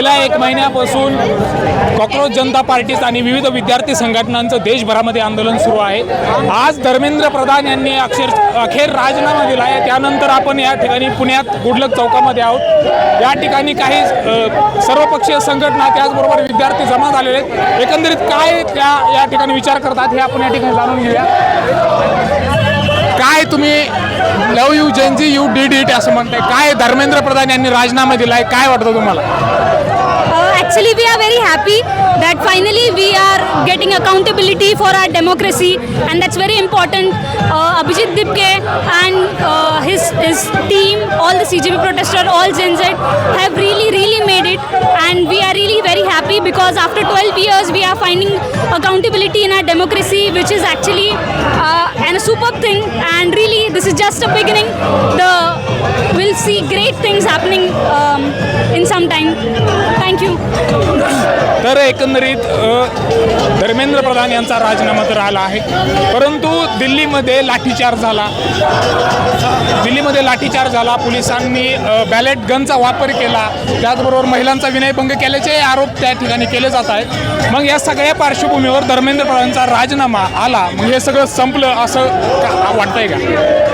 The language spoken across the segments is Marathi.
गेल्या 1 महिन्यापासून कॉकरोच जनता पार्टीचं आणि विविध विद्यार्थी संघटनांचं देशभरामध्ये आंदोलन सुरू आहे। आज धर्मेंद्र प्रधान यांनी अखेर राजीनामा दिला आहे। त्यानंतर आपण या ठिकाणी पुण्यात गुडलक चौकामध्ये आहोत। या ठिकाणी काही सर्वपक्षीय संघटना त्याचबरोबर विद्यार्थी जमा झालेले आहेत। एकंदरीत काय त्या या ठिकाणी विचार करतात हे आपण या ठिकाणी जाणून घेऊया। काय तुम्ही love you gen Z you did it असं म्हणताय, काय धर्मेंद्र प्रधान यांनी राजीनामा दिलाय, काय वाटतं तुम्हाला? Actually, we are very happy that finally we are getting accountability for our democracy, and that's very important. Abhijit Dipke and his team, all the CJP protesters, all Gen Z have really made it, and we are really very happy because after 12 years we are finding accountability in our democracy, which is actually a superb thing, and really this is just a beginning. We'll see great things happening in some time. Thank you. तर एकंदरीत धर्मेंद्र प्रधान यांचा राजीनामा तर आला आहे, परंतु दिल्लीमध्ये लाठीचार्ज झाला, पोलिसांनी बॅलेट गनचा वापर केला, त्याचबरोबर महिलांचा विनयभंग केल्याचे आरोप त्या ठिकाणी केले जात आहेत। मग या सगळ्या पार्श्वभूमीवर धर्मेंद्र प्रधानचा राजीनामा आला, मग हे सगळं संपलं असं वाटतंय का?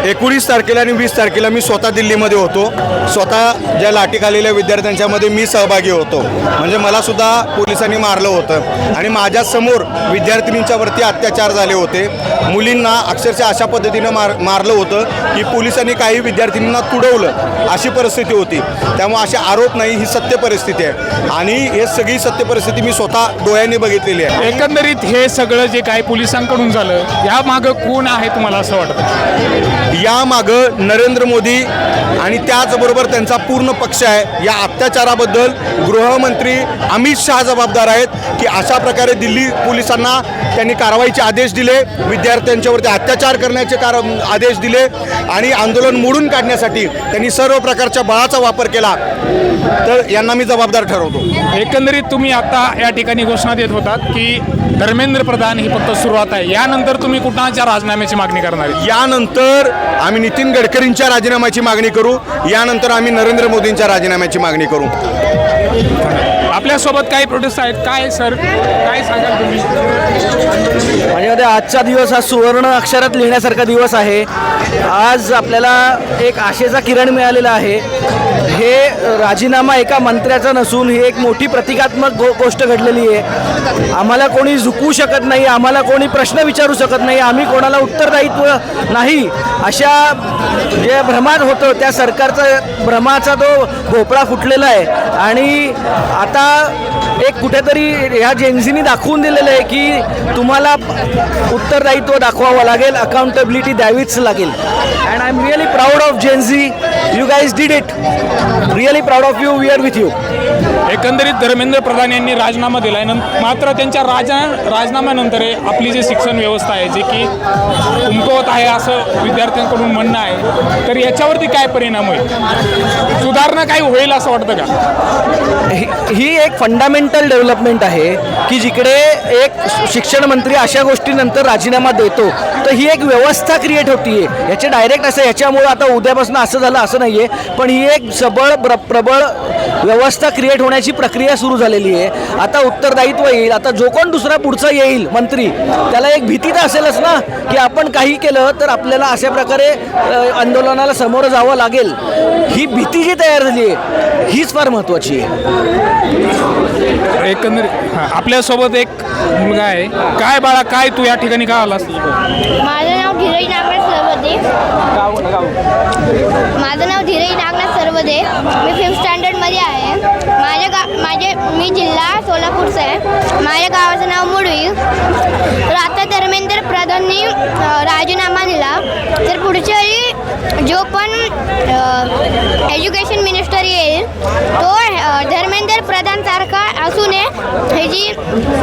19 तारखेला आणि 20 तारखेला मी स्वतः दिल्लीमध्ये होतो। स्वतः ज्या लाठी आलेल्या विद्यार्थ्यांच्यामध्ये मी सहभागी होतो। म्हणजे मला सुद्धा पोलिसांनी मारलं होतं आणि माझ्या समोर विद्यार्थिनींच्या वरती अत्याचार झाले होते। मुलींना अक्षरशः अशा पद्धतीनं मारलं होतं की पोलिसांनी काही विद्यार्थिनींना तुडवलं, अशी परिस्थिती होती। त्यामुळे असे आरोप नाही, ही सत्य परिस्थिती आहे आणि हे सगळी सत्य परिस्थिती मी स्वतः डोळ्यांनी बघितलेली आहे। एकंदरीत हे सगळं जे काही पोलिसांकडून झालं, या मागं कोण आहे तुम्हाला असं वाटतं? या मागं नरेंद्र मोदी आणि त्याचबरोबर त्यांचा पूर्ण पक्ष आहे। या अत्याचाराबद्दल गृहमंत्री अमित शहा जबाबदार आहेत की अशा प्रकारे दिल्ली पोलिसांना त्यांनी कारवाईचे आदेश दिले, विद्यार्थ्यांच्यावरती अत्याचार करण्याचे आदेश दिले आणि आंदोलन मोडून काढण्यासाठी त्यांनी सर्व प्रकारच्या बळाचा वापर केला। तर यांना मी जबाबदार ठरवतो। एकंदरीत तुम्ही आता या ठिकाणी घोषणा देत होतात की धर्मेंद्र प्रधान ही फक्त सुरुवात आहे, यानंतर तुम्ही कुणाच्या राजीनाम्याची मागणी करणार? यानंतर आम्ही नितीन गडकरींच्या राजीनाम्याची मागणी करू, यानंतर आम्ही नरेंद्र मोदींच्या राजीनाम्याची मागणी करू। आपल्यासोबत काही प्रोटेस्ट आहेत, काय सर काय सांगाल तुम्ही? माझ्यामध्ये आजचा दिवस हा सुवर्ण अक्षरात लिहिण्यासारखा दिवस आहे। आज आपल्याला एक आशेचा किरण मिळालेला आहे। हे राजीनामा एका मंत्र्याचा नसून ही एक मोठी प्रतिकात्मक गोष्ट घडलेली आहे। आम्हाला कोणी झुकवू शकत नाही, आम्हाला कोणी प्रश्न विचारू शकत नाही, आम्ही कोणाला उत्तरदायित्व नाही अशा जे भ्रमात होतं त्या सरकारचा भ्रमाचा तो भोपळा फुटलेला आहे। आणि आता एक कुठेतरी ह्या जेन्झीनी दाखवून दिलेलं आहे की तुम्हाला उत्तरदायित्व दाखवावं लागेल, अकाउंटेबिलिटी द्यावीच लागेल। And I am really proud of Gen Z, you guys did it, really proud of you, we are with you. एकंदरीत धर्मेंद्र प्रधान यांनी राजीनामा दिला आहे, मात्र त्यांच्या राजीनाम्यानंतर आपली जी शिक्षण व्यवस्था आहे जी की कमकुवत आहे असं विद्यार्थ्यांकडून म्हणणं आहे, तर याच्यावरती काय परिणाम होईल? सुधारणा काही होईल असं वाटतं का? ही एक फंडामेंटल डेव्हलपमेंट आहे की जिकडे एक शिक्षण मंत्री अशा गोष्टीनंतर राजीनामा देतो तर ही एक व्यवस्था क्रिएट होती आहे। याचे डायरेक्ट असं याच्यामुळं आता उद्यापासून असं झालं असं नाही आहे, पण ही एक सबळ प्रबळ व्यवस्था क्रिएट होण्याची प्रक्रिया सुरू झालेली आहे। आता उत्तरदायित्व येईल, आता जो कोण दुसरा पुढचा येईल मंत्री त्याला एक भीती तर असेलच ना की आपण काही केलं तर आपल्याला अशा प्रकारे आंदोलनाला सामोरं जावं लागेल। ही भीती जी तयार झाली आहे हीच फार महत्त्वाची आहे। एकंदरीत आपल्यासोबत एक मुलगा आहे, काय बाळा काय तू या ठिकाणी का आलास? माझं नाव धीरज नागनाथ सरवदे। सरवदे, मी 5th स्टँडर्डमध्ये आहे। मी जिल्हा सोलापूरचा आहे। माझ्या गावाचं नाव मुळवी। तर आता धर्मेंद्र प्रधाननी राजीनामा दिला तर पुढच्या वेळी जो पण एज्युकेशन मिनिस्टर येईल तो धर्मेंद्र प्रधानसारखा असू नये। ह्याची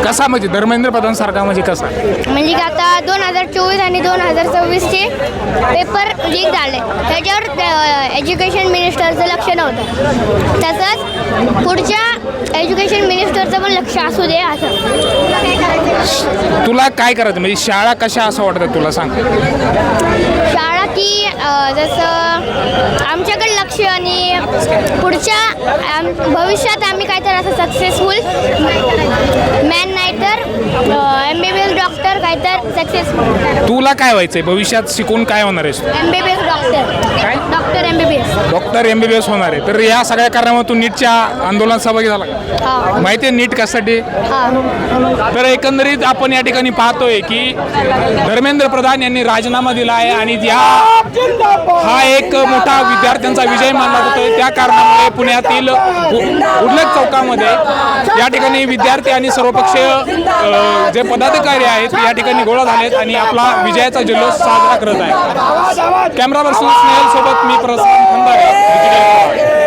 कसा म्हणजे धर्मेंद्र प्रधान सारखा म्हणजे कसा? म्हणजे की आता 2024 आणि 2026चे पेपर लीक झाले, त्याच्यावर एज्युकेशन मिनिस्टरचं लक्ष नव्हतं। तसंच पुढच्या एज्युकेशन मिनिस्टरचं पण लक्ष असू दे असं। तुला काय करायचं म्हणजे शाळा कशा असं वाटतं तुला सांग? शाळा की जसं आमच्याकडे लक्ष आणि पुढच्या भविष्यात आम्ही काहीतरी असं सक्सेसफुल मॅन नाही तर MBBS डॉक्टर काहीतर सक्सेसफुल. तुला काय व्हायचंय भविष्यात शिकून काय होणार आहेस MBBS काय? Doctor MBBS. डॉक्टर MBBS होणार आहे. तर या सगळ्या कारणामुळे तू नीटच्या आंदोलनात सहभागी झाला का? हां माहिती आहे नीट कशासाठी? हां तर एकंदरीत आपण या ठिकाणी पाहतोय की धर्मेंद्र प्रधान यांनी राजीनामा दिला आहे आणि हा एक मोठा विद्यार्थ्यांचा विजय मानला जातोय. त्या कारणामुळे पुण्यातील उल्लेख चौकामध्ये या ठिकाणी विद्यार्थी आणि सर्वपक्षीय जे पदाधिकारी आहेत या ठिकाणी गोळा झालेत आणि आपला विजयाचा जल्लोष साजरा करत आहेत. कॅमेरा पर्सन स्नेहल सोबत मी प्रसाद खंदारे.